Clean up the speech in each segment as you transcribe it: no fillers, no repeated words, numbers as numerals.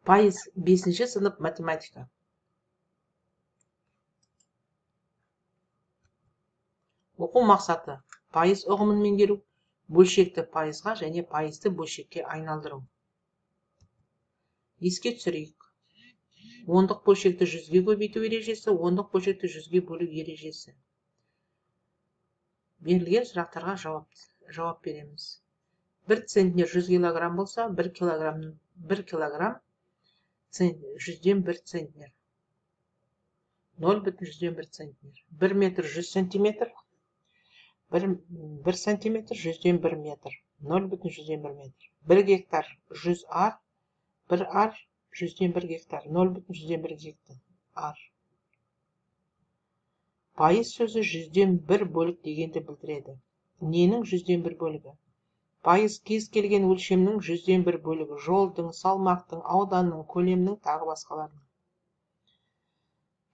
Пайыз 5-ші сынып математика. Оқу мақсаты: пайыз ұғымын меңгеру, бөлшекті пайызға және пайызды бөлшекке айналдыру. Еске түсірейік. Ондық бөлшекті 100-ге көбейту ережесі, ондық бөлшекті 100-ге бөлу ережесі. Берілген сұрақтарға жауап береміз. 1 центнер 100 килограмм болса, 1 килограмм 100-ден 1 центнер. 0,1 центнер. 1 метр 100 сантиметр. 1 сантиметр 100-ден 1 метр. 0,1 метр. 1 гектар 100 ар. 1 ар 100-ден 1 гектар. 0,1 гектар. Пайыз сөзі 100-ден 1 бөлік дегенді білдіреді. Ненің 100-ден 1 бөлігі? Пайыз кез келген өлшемнің 100-ден 1 бөлігі. Жолдың, салмақтың, ауданның, көлемнің тағы басқаларының.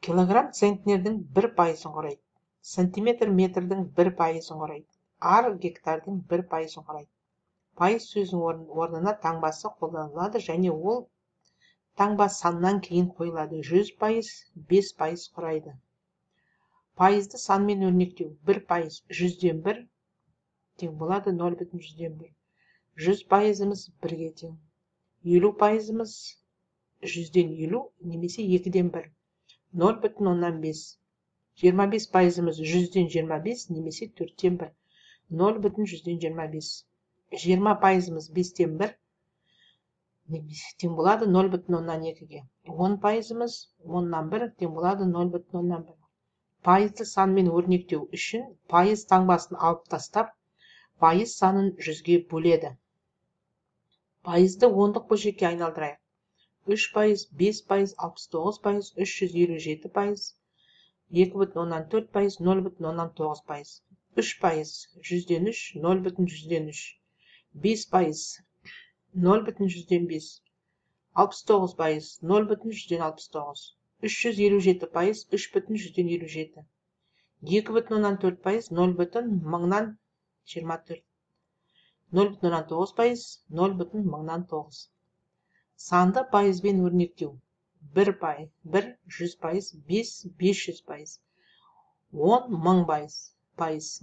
Килограмм центнердің 1%-ын құрайды. Сантиметр метрдің 1%-ын құрайды. Ар гектардың 1%-ын құрайды. Пайыз сөзінің орнына таңбасы қолданылады және ол таңба саннан кейін қойылады. 100%, 5% құрайды. Пайызды санмен өрнектеу: 1% 100-ден 1 тең болады 0,1. 100%-ымыз 1-ге тең. 50%-ымыз 100-ден 50 немесе 2-ден 1. 0,5. 25%-ымыз 100-ден 25 немесе 4-ден 1. 0,125. 20%-ымыз 5-ден 1 немесе тең болады 0,2-ге. 10%-ымыз 10-нан 1 тең болады 0,1. Пайызды санмен өрнектеу үшін пайыз таңбасын алып тастап, пайыз санын 100-ге бөледі. Пайызды ондық бөлшекке айналдырайық. 3%, 5%, 69%, 357%, 2,4%, 0,9%. 3%, 100-ден 3, 0,100-ден 3. 5%, 0,100-ден 5. 69%, 0,100-ден 69. 357%, 3,100-ден 57. 2,4%, 0,1000-ден 24. 0,9%, 0,1000-ден 9. Санды пайызбен өрнектеу: 1%, 100%, 5, 500%. 10, 1000%.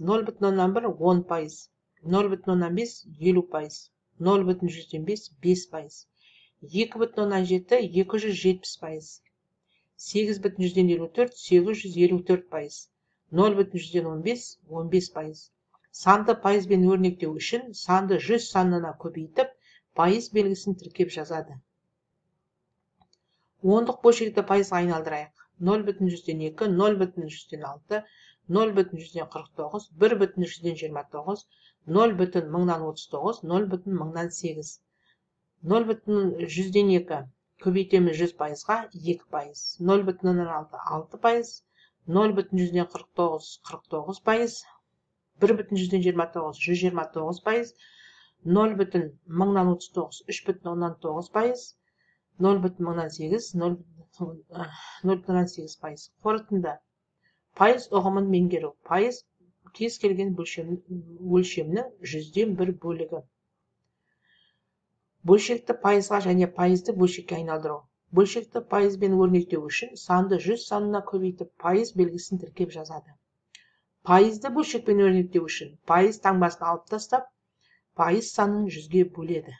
0,1 10%. 0,5 50%. 0,100-ден 5 5%. 2,7 270%. 8,100-ден 54 854%. 0,100-ден 15 15%. Санды пайызбен өрнектеу үшін санды 100 санына көбейтіп, пайыз белгісін тіркеп жазады. Ондық бөлшекті пайызға айналдырайық. 0,100-ден 2, 0,100-ден 6, 0,100-ден 49, 1,100-ден 29, 0,1000-ден 39, 0,1000-ден 8. 0,100-ден 2 көбейтеміз 100%-ға 2%. 0,6 6%. 0,100-ден 49 49%. 1,100-ден 29 129%. 0,1000-ден 39 3,9%. 0,1000-ден 8 0,8%. Қорытынды: пайыз ұғымын меңгеру. Пайыз кез келген өлшемнің 100-ден 1 бөлігі. Бөлшекті пайызға және пайызды бөлшекке айналдыру. Бөлшекті пайызбен өрнектеу үшін санды 100 санына көбейтіп, пайыз белгісін тіркеп жазады. Пайызды бөлшекпен өрнектеу үшін пайыз таңбасын алып тастап, пайыз санын 100-ге бөледі.